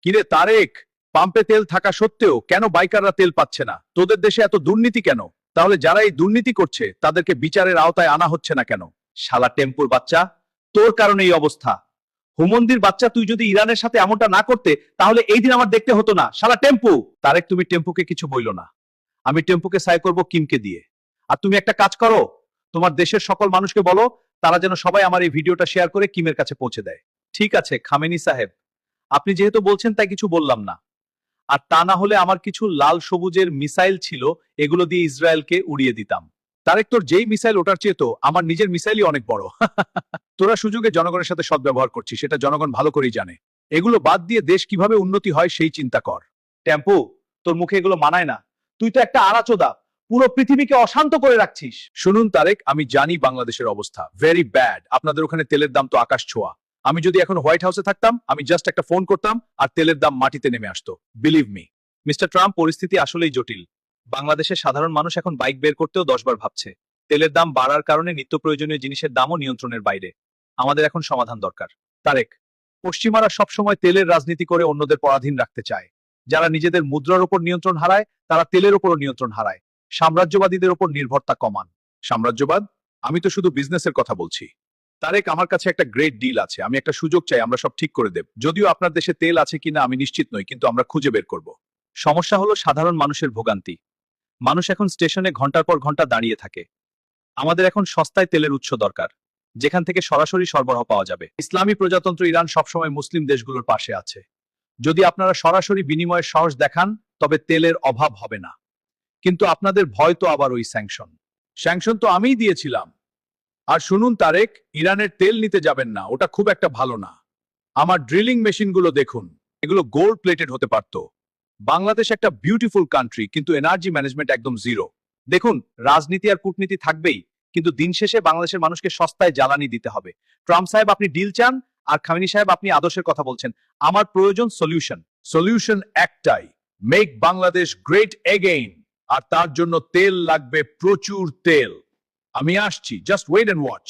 কিরে তারেক, পাম্পে তেল থাকা সত্ত্বেও কেন বাইকাররা তেল পাচ্ছে না? তোদের দেশে এত দুর্নীতি কেন? তাহলে যারা এই দুর্নীতি করছে তাদেরকে বিচারের আওতায় আনা হচ্ছে না কেন? শালা টেম্পুর বাচ্চা, তোর কারণে এই অবস্থা। হুমন্দির বাচ্চা, তুই যদি ইরানের সাথে এমনটা না করতে তাহলে এই দিন আমার দেখতে হতো না। শালা টেম্পু। তারেক, তুমি টেম্পুকে কিছু বইলো না। আমি টেম্পুকে সাই করব কিমকে দিয়ে। আর তুমি একটা কাজ করো, তোমার দেশের সকল মানুষকে বলো তারা যেন সবাই আমার এই ভিডিওটা শেয়ার করে কিমের কাছে পৌঁছে দেয়। ঠিক আছে খামেনি সাহেব, আপনি যেহেতু বলছেন তাই কিছু বললাম না। আর তা না হলে আমার কিছু লাল সবুজের মিসাইল ছিল, এগুলো দিয়ে ইসরায়েলকে উড়িয়ে দিতাম। তারেক, তোর যেই মিসাইল ওটার চেয়ে তো আমার নিজের মিসাইলই অনেক বড়। তোরা সুযোগে জনগণের সাথে সদ্ব্যবহার করছিস, সেটা জনগণ ভালো করেই জানে। এগুলো বাদ দিয়ে দেশ কিভাবে উন্নতি হয় সেই চিন্তা কর। টেম্পু, তোর মুখে এগুলো মানায় না। তুই তো একটা আরাচোদা, পুরো পৃথিবীকে অশান্ত করে রাখছিস। শুনুন তারেক, আমি জানি বাংলাদেশের অবস্থা ভেরি ব্যাড। আপনাদের ওখানে তেলের দাম তো আকাশ ছোঁয়া। আমি যদি এখন হোয়াইট হাউসে থাকতাম, আমি জাস্ট একটা ফোন করতাম আর তেলের দাম মাটিতে নেমে আসতো। বিলিভ মি মিস্টার ট্রাম্প, পরিস্থিতি আসলেই জটিল। বাংলাদেশের সাধারণ মানুষ এখন বাইক বের করতেও 10 বার ভাবছে। তেলের দাম বাড়ার কারণে নিত্য প্রয়োজনীয় জিনিসের দামও নিয়ন্ত্রণের বাইরে। আমাদের এখন সমাধান দরকার। তারেক, পশ্চিমারা সবসময় তেলের রাজনীতি করে অন্যদের পরাধীন রাখতে চায়। যারা নিজেদের মুদ্রার উপর নিয়ন্ত্রণ হারায়, তারা তেলের উপরও নিয়ন্ত্রণ হারায়। সাম্রাজ্যবাদীদের উপর নির্ভরতা কমান। সাম্রাজ্যবাদ? আমি তো শুধু বিজনেসের কথা বলছি। তারেক, আমার কাছে একটা গ্রেট ডিল আছে। আমি একটা সুযোগ চাই, আমরা সব ঠিক করে দেব। যদিও আপনার দেশে তেল আছে কিনা আমি নিশ্চিত নই, কিন্তু আমরা খুঁজে বের করব। সমস্যা হলো সাধারণ মানুষের ভোগান্তি। মানুষ এখন স্টেশনে ঘন্টার পর ঘন্টা দাঁড়িয়ে থাকে। আমাদের এখন সস্তায় তেলের উৎস দরকার, যেখান থেকে সরাসরি সরবরাহ পাওয়া যাবে। ইসলামী প্রজাতন্ত্র ইরান সবসময় মুসলিম দেশগুলোর পাশে আছে। যদি আপনারা সরাসরি বিনিময়ের সাহস দেখান, তবে তেলের অভাব হবে না। কিন্তু আপনাদের ভয় তো আবার ওই স্যাংশন। স্যাংশন তো আমিই দিয়েছিলাম। আর শুনুন তারেক, ইরানের তেল নিতে যাবেন না, ওটা খুব একটা ভালো না। আমার ড্রিলিং মেশিনগুলো দেখুন, এগুলো গোল্ড প্লেটেড হতে পারত। বাংলাদেশ একটা বিউটিফুল কান্ট্রি, কিন্তু এনার্জি ম্যানেজমেন্ট একদম জিরো। দেখুন, রাজনীতি আর কূটনীতি থাকবেই, কিন্তু দিন শেষে বাংলাদেশের মানুষকে সস্তায় জ্বালানি দিতে হবে। ট্রাম্প সাহেব, আপনি ডিল চান, আর খামেনি সাহেব, আপনি আদর্শের কথা বলছেন। আমার প্রয়োজন সলিউশন। সলিউশন একটাই, মেক বাংলাদেশ গ্রেট এগেইন। আর তার জন্য তেল লাগবে, প্রচুর তেল। আমি আসছি, জাস্ট ওয়েট এন্ড ওয়াচ।